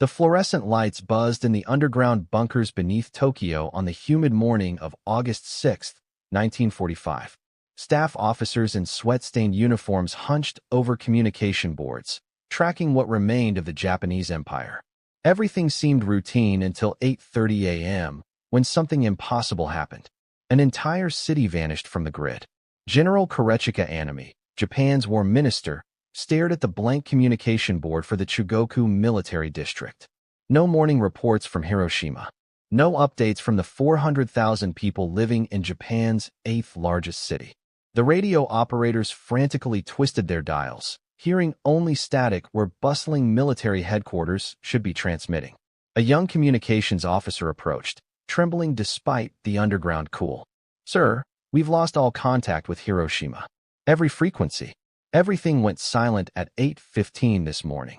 The fluorescent lights buzzed in the underground bunkers beneath Tokyo on the humid morning of August 6, 1945. Staff officers in sweat-stained uniforms hunched over communication boards, tracking what remained of the Japanese Empire. Everything seemed routine until 8:30 a.m., when something impossible happened. An entire city vanished from the grid. General Korechika Anami, Japan's war minister, stared at the blank communication board for the Chugoku military district. No morning reports from Hiroshima. No updates from the 400,000 people living in Japan's eighth-largest city. The radio operators frantically twisted their dials, hearing only static where bustling military headquarters should be transmitting. A young communications officer approached, trembling despite the underground cool. "Sir, we've lost all contact with Hiroshima. Every frequency. Everything went silent at 8:15 this morning."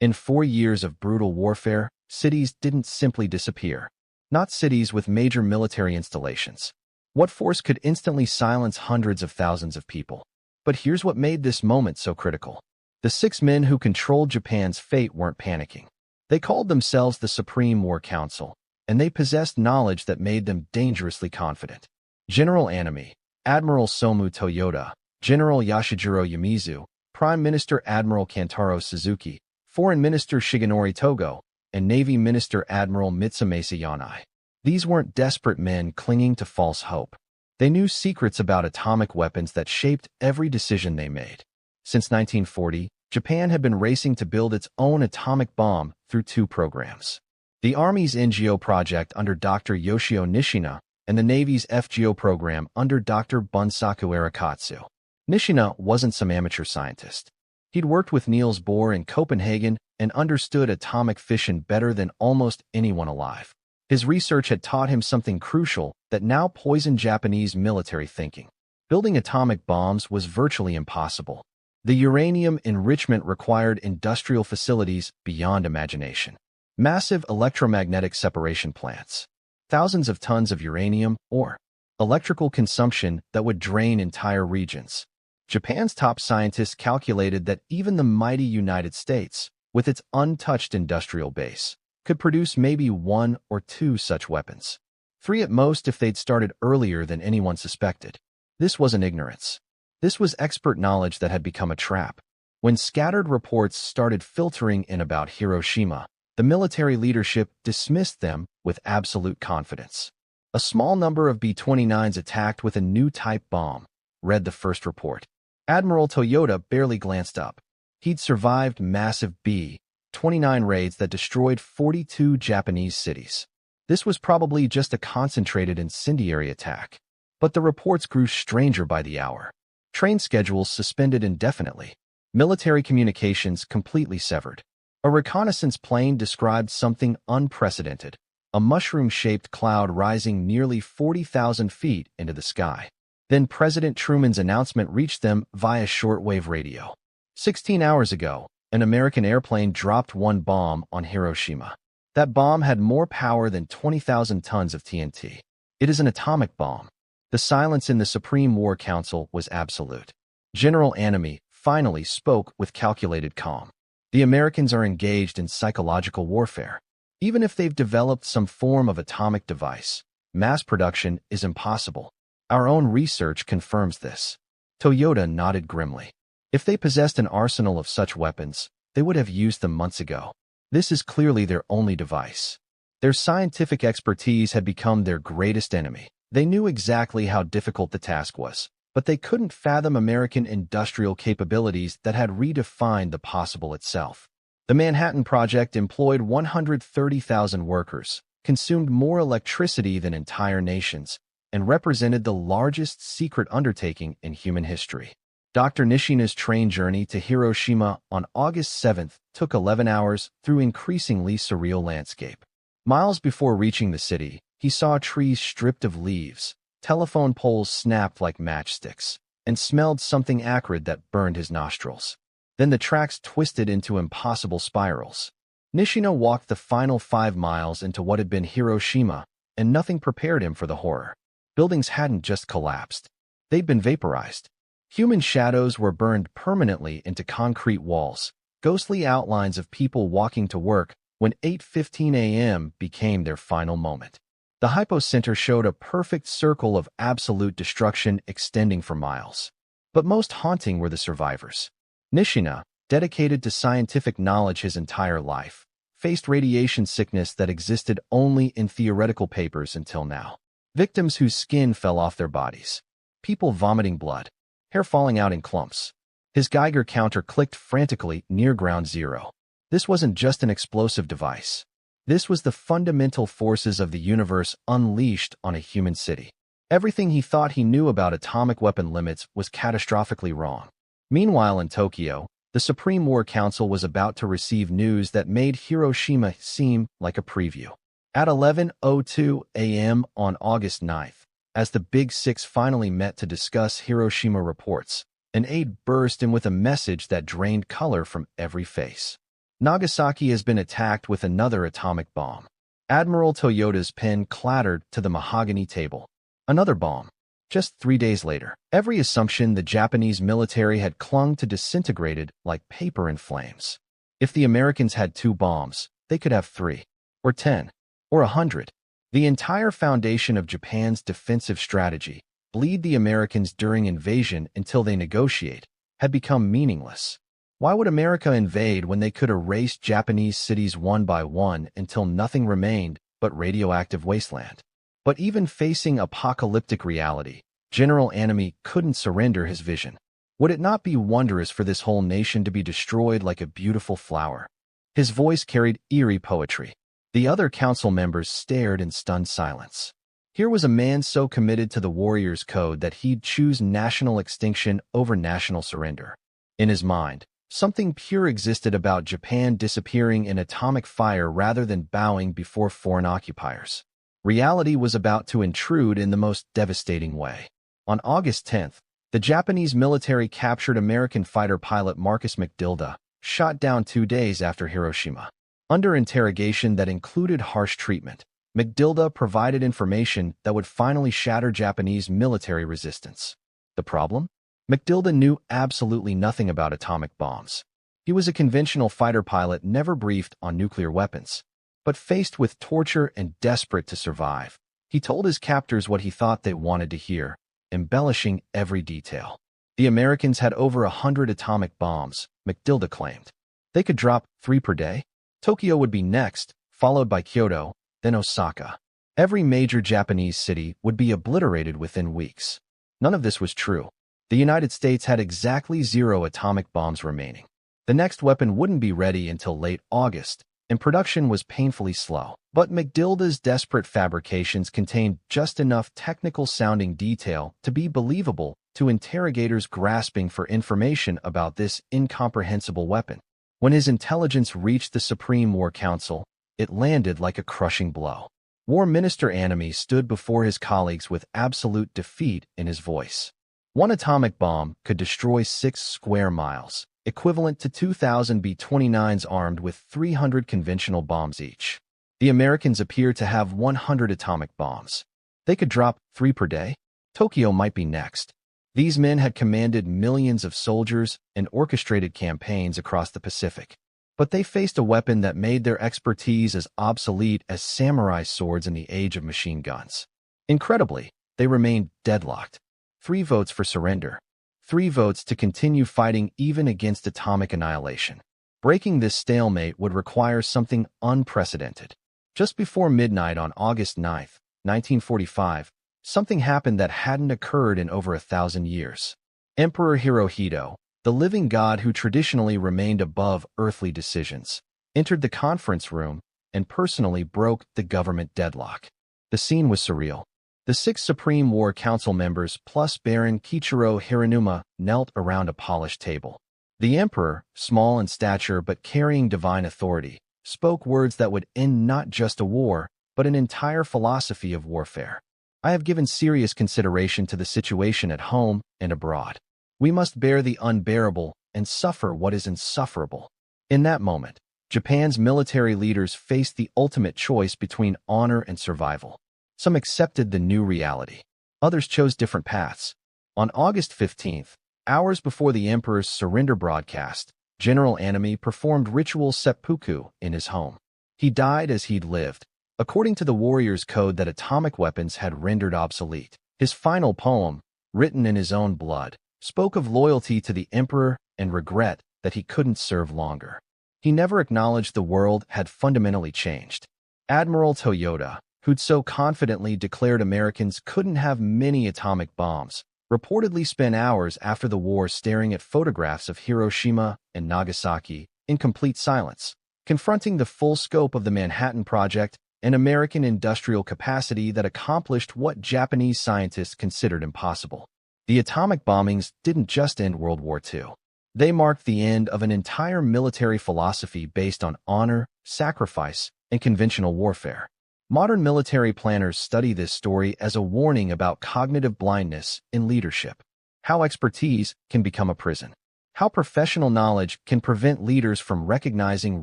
In 4 years of brutal warfare, cities didn't simply disappear. Not cities with major military installations. What force could instantly silence hundreds of thousands of people? But here's what made this moment so critical. The 6 men who controlled Japan's fate weren't panicking. They called themselves the Supreme War Council, and they possessed knowledge that made them dangerously confident. General Anami, Admiral Soemu Toyoda, General Yoshijiro Yamizu, Prime Minister Admiral Kantaro Suzuki, Foreign Minister Shigenori Togo, and Navy Minister Admiral Mitsumasa Yanai. These weren't desperate men clinging to false hope. They knew secrets about atomic weapons that shaped every decision they made. Since 1940, Japan had been racing to build its own atomic bomb through 2 programs. The Army's NGO project under Dr. Yoshio Nishina and the Navy's FGO program under Dr. Bunsaku Arakatsu. Nishina wasn't some amateur scientist. He'd worked with Niels Bohr in Copenhagen and understood atomic fission better than almost anyone alive. His research had taught him something crucial that now poisoned Japanese military thinking. Building atomic bombs was virtually impossible. The uranium enrichment required industrial facilities beyond imagination. Massive electromagnetic separation plants. Thousands of tons of uranium ore. Electrical consumption that would drain entire regions. Japan's top scientists calculated that even the mighty United States, with its untouched industrial base, could produce maybe 1 or 2 such weapons. 3 at most if they'd started earlier than anyone suspected. This wasn't ignorance. This was expert knowledge that had become a trap. When scattered reports started filtering in about Hiroshima, the military leadership dismissed them with absolute confidence. A small number of B-29s attacked with a new type bomb, read the first report. Admiral Toyoda barely glanced up. He'd survived massive B-29 raids that destroyed 42 Japanese cities. This was probably just a concentrated incendiary attack. But the reports grew stranger by the hour. Train schedules suspended indefinitely. Military communications completely severed. A reconnaissance plane described something unprecedented, a mushroom-shaped cloud rising nearly 40,000 feet into the sky. Then President Truman's announcement reached them via shortwave radio. 16 hours ago, an American airplane dropped 1 bomb on Hiroshima. That bomb had more power than 20,000 tons of TNT. It is an atomic bomb. The silence in the Supreme War Council was absolute. General Anami finally spoke with calculated calm. The Americans are engaged in psychological warfare. Even if they've developed some form of atomic device, mass production is impossible. Our own research confirms this. Toyoda nodded grimly. If they possessed an arsenal of such weapons, they would have used them months ago. This is clearly their only device. Their scientific expertise had become their greatest enemy. They knew exactly how difficult the task was, but they couldn't fathom American industrial capabilities that had redefined the possible itself. The Manhattan Project employed 130,000 workers, consumed more electricity than entire nations, and represented the largest secret undertaking in human history. Dr. Nishina's train journey to Hiroshima on August 7th took 11 hours through increasingly surreal landscape. Miles before reaching the city, he saw trees stripped of leaves, telephone poles snapped like matchsticks, and smelled something acrid that burned his nostrils. Then the tracks twisted into impossible spirals. Nishina walked the final 5 miles into what had been Hiroshima, and nothing prepared him for the horror. Buildings hadn't just collapsed. They'd been vaporized. Human shadows were burned permanently into concrete walls, ghostly outlines of people walking to work when 8:15 a.m. became their final moment. The hypocenter showed a perfect circle of absolute destruction extending for miles. But most haunting were the survivors. Nishina, dedicated to scientific knowledge his entire life, faced radiation sickness that existed only in theoretical papers until now. Victims whose skin fell off their bodies. People vomiting blood. Hair falling out in clumps. His Geiger counter clicked frantically near ground zero. This wasn't just an explosive device. This was the fundamental forces of the universe unleashed on a human city. Everything he thought he knew about atomic weapon limits was catastrophically wrong. Meanwhile, in Tokyo, the Supreme War Council was about to receive news that made Hiroshima seem like a preview. At 11:02 a.m. on August 9th, as the Big Six finally met to discuss Hiroshima reports, an aide burst in with a message that drained color from every face. Nagasaki has been attacked with another atomic bomb. Admiral Toyoda's pen clattered to the mahogany table. Another bomb. Just 3 days later, every assumption the Japanese military had clung to disintegrated like paper in flames. If the Americans had 2 bombs, they could have 3, or 10, or 100. The entire foundation of Japan's defensive strategy, bleed the Americans during invasion until they negotiate, had become meaningless. Why would America invade when they could erase Japanese cities one by one until nothing remained but radioactive wasteland? But even facing apocalyptic reality, General Anami couldn't surrender his vision. Would it not be wondrous for this whole nation to be destroyed like a beautiful flower? His voice carried eerie poetry. The other council members stared in stunned silence. Here was a man so committed to the warrior's code that he'd choose national extinction over national surrender. In his mind, something pure existed about Japan disappearing in atomic fire rather than bowing before foreign occupiers. Reality was about to intrude in the most devastating way. On August 10th, the Japanese military captured American fighter pilot Marcus McDilda, shot down 2 days after Hiroshima. Under interrogation that included harsh treatment, McDilda provided information that would finally shatter Japanese military resistance. The problem? McDilda knew absolutely nothing about atomic bombs. He was a conventional fighter pilot never briefed on nuclear weapons. But faced with torture and desperate to survive, he told his captors what he thought they wanted to hear, embellishing every detail. The Americans had over 100 atomic bombs, McDilda claimed. They could drop 3 per day. Tokyo would be next, followed by Kyoto, then Osaka. Every major Japanese city would be obliterated within weeks. None of this was true. The United States had exactly 0 atomic bombs remaining. The next weapon wouldn't be ready until late August, and production was painfully slow. But McDilda's desperate fabrications contained just enough technical-sounding detail to be believable to interrogators grasping for information about this incomprehensible weapon. When his intelligence reached the Supreme War Council, it landed like a crushing blow. War Minister Anami stood before his colleagues with absolute defeat in his voice. 1 atomic bomb could destroy 6 square miles, equivalent to 2,000 B-29s armed with 300 conventional bombs each. The Americans appear to have 100 atomic bombs. They could drop 3 per day. Tokyo might be next. These men had commanded millions of soldiers and orchestrated campaigns across the Pacific. But they faced a weapon that made their expertise as obsolete as samurai swords in the age of machine guns. Incredibly, they remained deadlocked. 3 votes for surrender. 3 votes to continue fighting even against atomic annihilation. Breaking this stalemate would require something unprecedented. Just before midnight on August 9, 1945, something happened that hadn't occurred in over 1,000 years. Emperor Hirohito, the living god who traditionally remained above earthly decisions, entered the conference room and personally broke the government deadlock. The scene was surreal. The 6 Supreme War Council members plus Baron Kiichiro Hiranuma knelt around a polished table. The emperor, small in stature but carrying divine authority, spoke words that would end not just a war, but an entire philosophy of warfare. I have given serious consideration to the situation at home and abroad. We must bear the unbearable and suffer what is insufferable. In that moment, Japan's military leaders faced the ultimate choice between honor and survival. Some accepted the new reality. Others chose different paths. On August 15th, hours before the emperor's surrender broadcast, General Anami performed ritual seppuku in his home. He died as he'd lived, according to the warrior's code that atomic weapons had rendered obsolete. His final poem, written in his own blood, spoke of loyalty to the emperor and regret that he couldn't serve longer. He never acknowledged the world had fundamentally changed. Admiral Toyoda, who'd so confidently declared Americans couldn't have many atomic bombs, reportedly spent hours after the war staring at photographs of Hiroshima and Nagasaki in complete silence, confronting the full scope of the Manhattan Project, an American industrial capacity that accomplished what Japanese scientists considered impossible. The atomic bombings didn't just end World War II. They marked the end of an entire military philosophy based on honor, sacrifice, and conventional warfare. Modern military planners study this story as a warning about cognitive blindness in leadership, how expertise can become a prison, how professional knowledge can prevent leaders from recognizing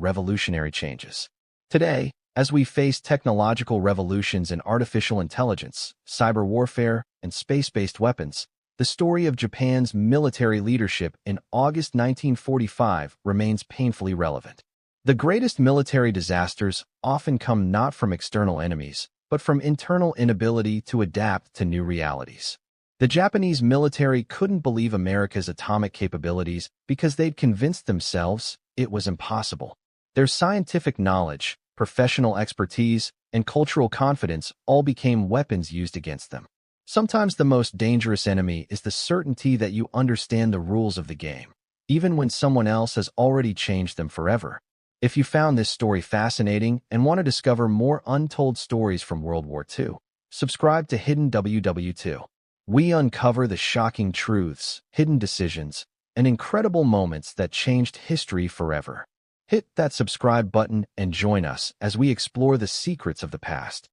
revolutionary changes. Today, as we face technological revolutions in artificial intelligence, cyber warfare, and space-based weapons, the story of Japan's military leadership in August 1945 remains painfully relevant. The greatest military disasters often come not from external enemies, but from internal inability to adapt to new realities. The Japanese military couldn't believe America's atomic capabilities because they'd convinced themselves it was impossible. Their scientific knowledge, professional expertise, and cultural confidence all became weapons used against them. Sometimes the most dangerous enemy is the certainty that you understand the rules of the game, even when someone else has already changed them forever. If you found this story fascinating and want to discover more untold stories from World War II, subscribe to Hidden WW2. We uncover the shocking truths, hidden decisions, and incredible moments that changed history forever. Hit that subscribe button and join us as we explore the secrets of the past.